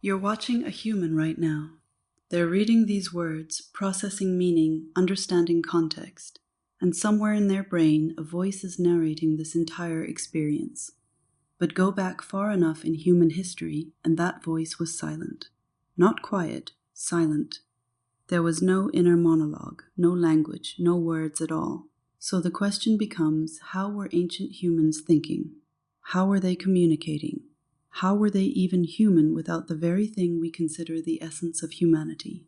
You're watching a human right now. They're reading these words, processing meaning, understanding context, and somewhere in their brain a voice is narrating this entire experience. But go back far enough in human history and that voice was silent. Not quiet, silent. There was no inner monologue, no language, no words at all. So the question becomes, how were ancient humans thinking? How were they communicating? How were they even human without the very thing we consider the essence of humanity?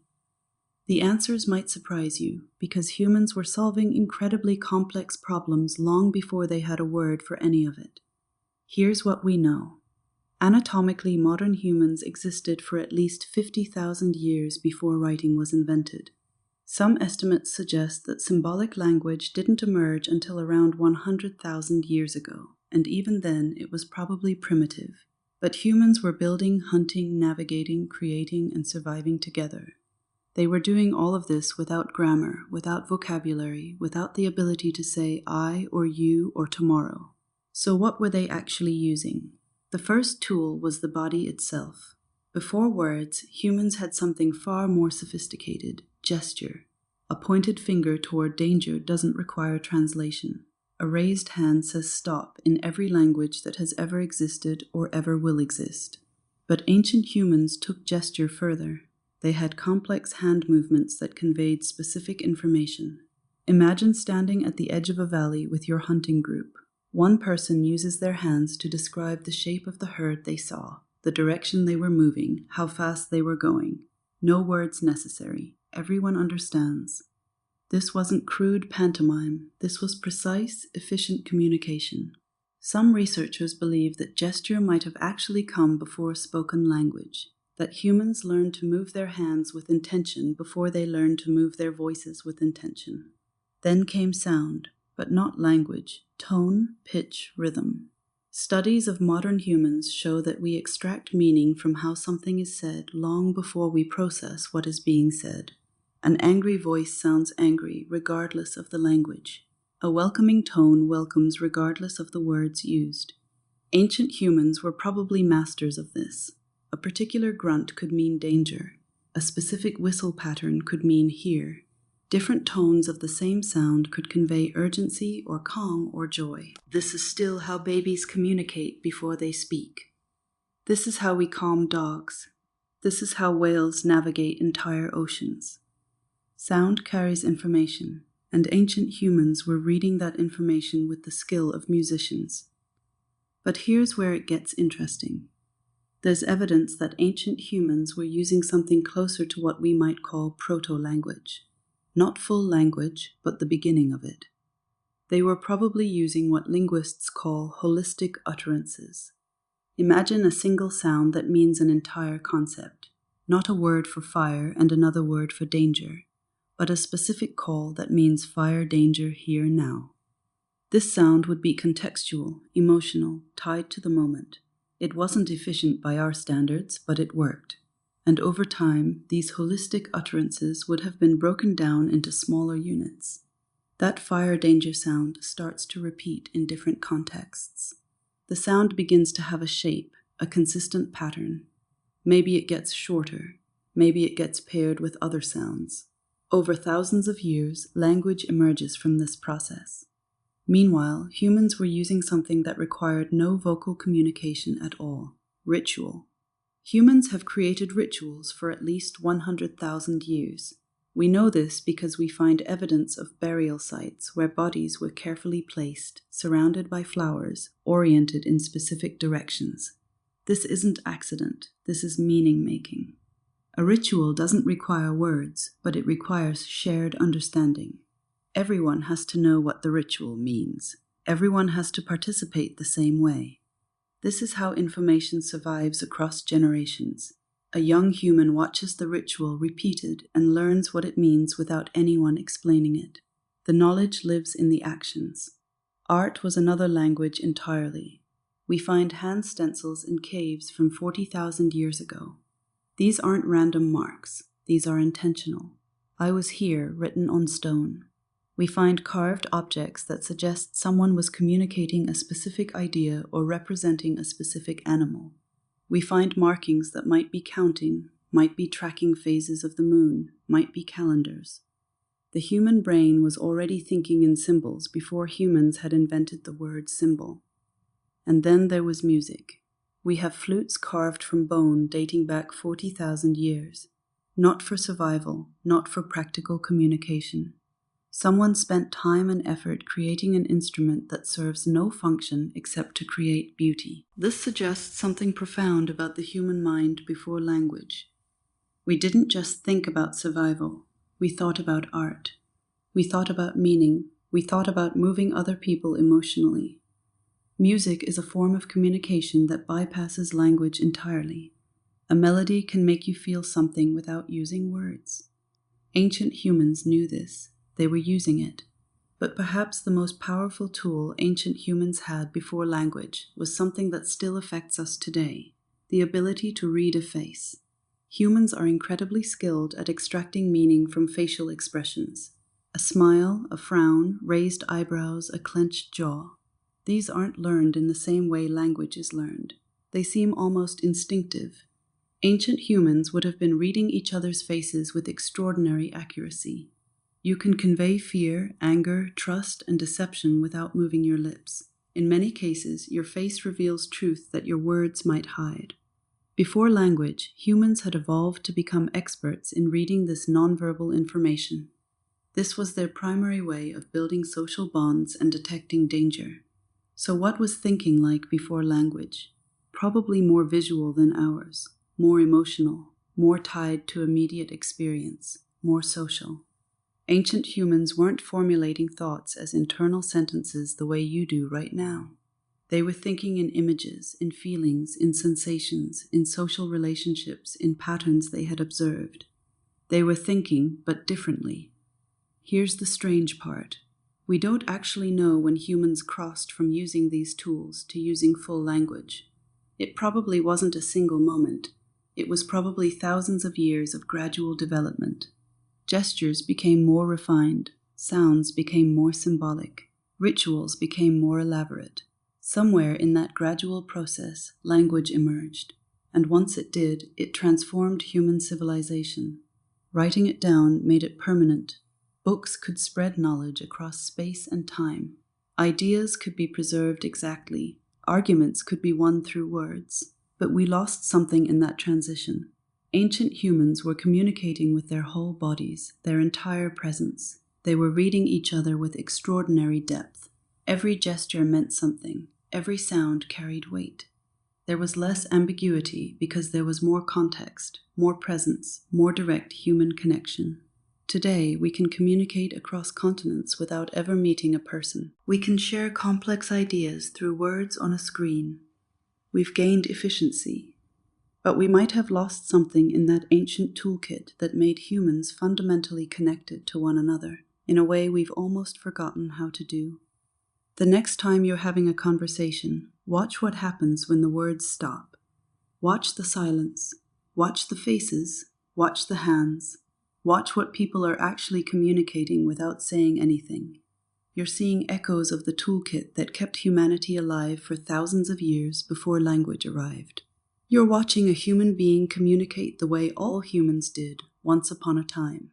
The answers might surprise you, because humans were solving incredibly complex problems long before they had a word for any of it. Here's what we know. Anatomically, modern humans existed for at least 50,000 years before writing was invented. Some estimates suggest that symbolic language didn't emerge until around 100,000 years ago, and even then it was probably primitive. But humans were building, hunting, navigating, creating, and surviving together. They were doing all of this without grammar, without vocabulary, without the ability to say I or you or tomorrow. So what were they actually using? The first tool was the body itself. Before words, humans had something far more sophisticated, gesture. A pointed finger toward danger doesn't require translation. A raised hand says stop in every language that has ever existed or ever will exist. But ancient humans took gesture further. They had complex hand movements that conveyed specific information. Imagine standing at the edge of a valley with your hunting group. One person uses their hands to describe the shape of the herd they saw, the direction they were moving, how fast they were going. No words necessary. Everyone understands. This wasn't crude pantomime. This was precise, efficient communication. Some researchers believe that gesture might have actually come before spoken language, that humans learned to move their hands with intention before they learned to move their voices with intention. Then came sound, but not language, tone, pitch, rhythm. Studies of modern humans show that we extract meaning from how something is said long before we process what is being said. An angry voice sounds angry regardless of the language. A welcoming tone welcomes regardless of the words used. Ancient humans were probably masters of this. A particular grunt could mean danger. A specific whistle pattern could mean here. Different tones of the same sound could convey urgency or calm or joy. This is still how babies communicate before they speak. This is how we calm dogs. This is how whales navigate entire oceans. Sound carries information, and ancient humans were reading that information with the skill of musicians. But here's where it gets interesting. There's evidence that ancient humans were using something closer to what we might call proto-language. Not full language, but the beginning of it. They were probably using what linguists call holistic utterances. Imagine a single sound that means an entire concept, not a word for fire and another word for danger, but a specific call that means fire, danger, here, now. This sound would be contextual, emotional, tied to the moment. It wasn't efficient by our standards, but it worked. And over time, these holistic utterances would have been broken down into smaller units. That fire danger sound starts to repeat in different contexts. The sound begins to have a shape, a consistent pattern. Maybe it gets shorter. Maybe it gets paired with other sounds. Over thousands of years, language emerges from this process. Meanwhile, humans were using something that required no vocal communication at all: ritual. Humans have created rituals for at least 100,000 years. We know this because we find evidence of burial sites where bodies were carefully placed, surrounded by flowers, oriented in specific directions. This isn't accident, this is meaning-making. A ritual doesn't require words, but it requires shared understanding. Everyone has to know what the ritual means. Everyone has to participate the same way. This is how information survives across generations. A young human watches the ritual repeated and learns what it means without anyone explaining it. The knowledge lives in the actions. Art was another language entirely. We find hand stencils in caves from 40,000 years ago. These aren't random marks. These are intentional. I was here, written on stone. We find carved objects that suggest someone was communicating a specific idea or representing a specific animal. We find markings that might be counting, might be tracking phases of the moon, might be calendars. The human brain was already thinking in symbols before humans had invented the word symbol. And then there was music. We have flutes carved from bone dating back 40,000 years. Not for survival, not for practical communication. Someone spent time and effort creating an instrument that serves no function except to create beauty. This suggests something profound about the human mind before language. We didn't just think about survival. We thought about art. We thought about meaning. We thought about moving other people emotionally. Music is a form of communication that bypasses language entirely. A melody can make you feel something without using words. Ancient humans knew this. They were using it. But perhaps the most powerful tool ancient humans had before language was something that still affects us today: the ability to read a face. Humans are incredibly skilled at extracting meaning from facial expressions. A smile, a frown, raised eyebrows, a clenched jaw. These aren't learned in the same way language is learned. They seem almost instinctive. Ancient humans would have been reading each other's faces with extraordinary accuracy. You can convey fear, anger, trust, and deception without moving your lips. In many cases, your face reveals truth that your words might hide. Before language, humans had evolved to become experts in reading this nonverbal information. This was their primary way of building social bonds and detecting danger. So what was thinking like before language? Probably more visual than ours, more emotional, more tied to immediate experience, more social. Ancient humans weren't formulating thoughts as internal sentences the way you do right now. They were thinking in images, in feelings, in sensations, in social relationships, in patterns they had observed. They were thinking, but differently. Here's the strange part. We don't actually know when humans crossed from using these tools to using full language. It probably wasn't a single moment. It was probably thousands of years of gradual development. Gestures became more refined, sounds became more symbolic, rituals became more elaborate. Somewhere in that gradual process, language emerged, and once it did, it transformed human civilization. Writing it down made it permanent. Books could spread knowledge across space and time. Ideas could be preserved exactly. Arguments could be won through words. But we lost something in that transition. Ancient humans were communicating with their whole bodies, their entire presence. They were reading each other with extraordinary depth. Every gesture meant something. Every sound carried weight. There was less ambiguity because there was more context, more presence, more direct human connection. Today, we can communicate across continents without ever meeting a person. We can share complex ideas through words on a screen. We've gained efficiency. But we might have lost something in that ancient toolkit that made humans fundamentally connected to one another, in a way we've almost forgotten how to do. The next time you're having a conversation, watch what happens when the words stop. Watch the silence. Watch the faces. Watch the hands. Watch what people are actually communicating without saying anything. You're seeing echoes of the toolkit that kept humanity alive for thousands of years before language arrived. You're watching a human being communicate the way all humans did once upon a time.